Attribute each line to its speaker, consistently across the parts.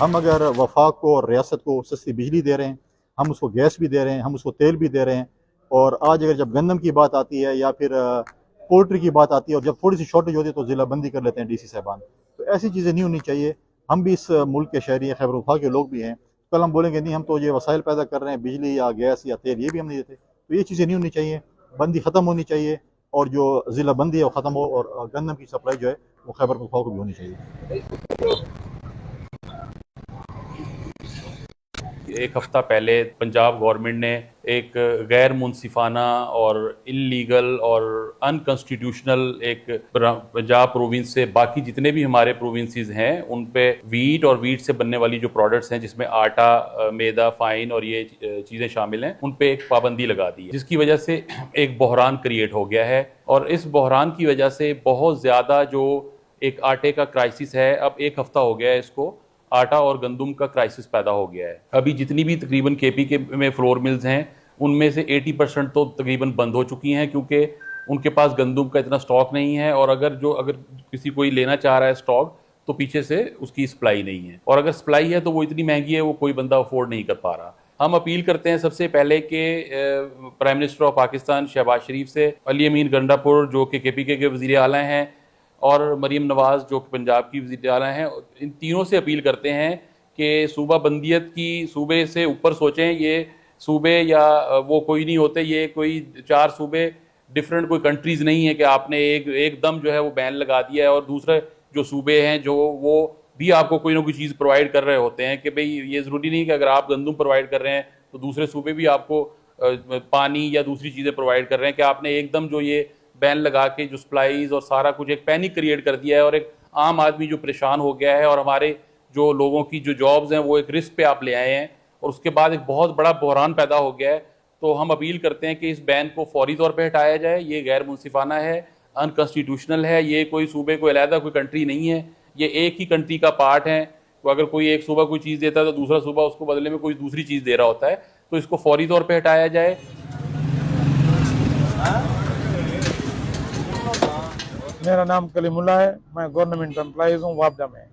Speaker 1: हम अगर वफाक को और रियासत को सस्ती बिजली दे रहे हैं, हम उसको गैस भी दे रहे हैं, हम उसको तेल भी दे रहे हैं, और आज अगर जब गंदम की बात आती है या फिर पोल्ट्री की बात आती है और जब थोड़ी सी शॉर्टेज होती है तो ज़िला बंदी कर लेते हैं डीसी साहबान। तो ऐसी चीज़ें नहीं होनी चाहिए। हम भी इस मुल्क के शहरी हैं, खैबर पख्तूनख्वा के लोग भी हैं। कल हम बोलेंगे नहीं हम तो ये वसाइल पैदा कर रहे हैं, बिजली या गैस या तेल, ये भी हम नहीं देते। तो ये चीज़ें नहीं होनी चाहिए, बंदी ख़त्म होनी चाहिए, और जो ज़िला बंदी है वो ख़त्म हो, और गंदम की सप्लाई जो है वो खैबर पख्तूनख्वा को भी होनी चाहिए।
Speaker 2: एक हफ्ता पहले पंजाब गवर्नमेंट ने एक गैर मुनसिफाना और इलीगल और अनकॉन्स्टिट्यूशनल एक पंजाब प्रोविंस से बाकी जितने भी हमारे प्रोविंसेस हैं उन पे वीट और वीट से बनने वाली जो प्रोडक्ट्स हैं जिसमें आटा, मैदा, फाइन और ये चीज़ें शामिल हैं, उन पे एक पाबंदी लगा दी है, जिसकी वजह से एक बहरान क्रिएट हो गया है। और इस बहरान की वजह से बहुत ज़्यादा जो एक आटे का क्राइसिस है, अब एक हफ्ता हो गया है इसको, आटा और गंदम का क्राइसिस पैदा हो गया है। अभी जितनी भी तकरीबन केपी के में फ्लोर मिल्स हैं उनमें से 80% तो तकरीबन बंद हो चुकी हैं, क्योंकि उनके पास गंदम का इतना स्टॉक नहीं है, और अगर किसी कोई लेना चाह रहा है स्टॉक तो पीछे से उसकी सप्लाई नहीं है, और अगर सप्लाई है तो वो इतनी महंगी है वो कोई बंदा अफोर्ड नहीं कर पा रहा। हम अपील करते हैं सबसे पहले कि prime minister of Pakistan Shehbaz Sharif से, अली अमीन गंडापुर जो कि केपी के वज़ीर आला हैं, और मरीम नवाज़ जो कि पंजाब की वज़ीर आला हैं, इन तीनों से अपील करते हैं कि सूबा बंदियत की सूबे से ऊपर सोचें। ये सूबे या वो कोई नहीं होते, ये कोई 4 सूबे डिफरेंट कोई कंट्रीज़ नहीं है कि आपने एकदम जो है वो बैन लगा दिया है, और दूसरे जो सूबे हैं जो वो भी आपको कोई ना कोई चीज़ प्रोवाइड कर रहे होते हैं कि भाई ये ज़रूरी नहीं कि अगर आप गंदम प्रोवाइड कर रहे हैं तो दूसरे सूबे भी आपको पानी या दूसरी चीज़ें प्रोवाइड कर रहे हैं, कि आपने एकदम जो ये बैन लगा के जो सप्लाईज और सारा कुछ एक पैनिक क्रिएट कर दिया है, और एक आम आदमी जो परेशान हो गया है, और हमारे जो लोगों की जो जॉब्स हैं वो एक रिस्क पे आप ले आए हैं, और उसके बाद एक बहुत बड़ा बहरान पैदा हो गया है। तो हम अपील करते हैं कि इस बैन को फौरी तौर पे हटाया जाए। ये गैर मुनसिफाना है, अनकॉन्स्टिट्यूशनल है, ये कोई सूबे को अलहदा कोई कंट्री नहीं है, ये एक ही कंट्री का पार्ट है। तो अगर कोई एक सूबा कोई चीज़ देता है तो दूसरा सूबा उसको बदले में कोई दूसरी चीज़ दे रहा होता है, तो इसको फौरी तौर पर हटाया जाए।
Speaker 3: मेरा नाम कलीमुल्ला है, मैं गवर्नमेंट एम्प्लॉइज़ हूँ वापडा में।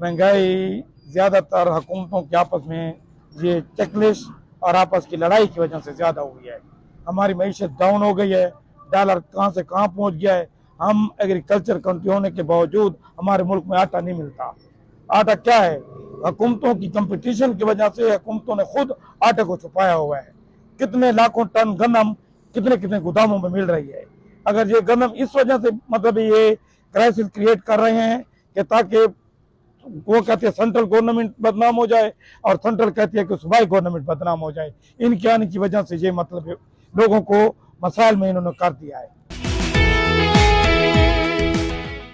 Speaker 3: महंगाई ज़्यादातर हुकूमतों के आपस में ये चेकलिस्ट और आपस की लड़ाई की वजह से ज़्यादा हो गई है। हमारी मईशत डाउन हो गई है, डॉलर कहाँ से कहाँ पहुँच गया है। हम एग्रीकल्चर कंट्री होने के बावजूद हमारे मुल्क में आटा नहीं मिलता। आटा क्या है? हुकूमतों की कंपटीशन की वजह से हुकूमतों ने खुद आटे को छुपाया हुआ है। कितने लाखों टन गन्नम कितने कितने गोदामों में मिल रही है। अगर ये गन्नम इस वजह से मतलब ये क्राइसिस क्रिएट कर रहे हैं कि ताकि वो कहते हैं सेंट्रल गवर्नमेंट बदनाम हो जाए, और सेंट्रल कहती है कि सूबाई गवर्नमेंट बदनाम हो जाए। इनके आने की वजह से ये मतलब लोगों को मसाइल में इन्होंने कर दिया है।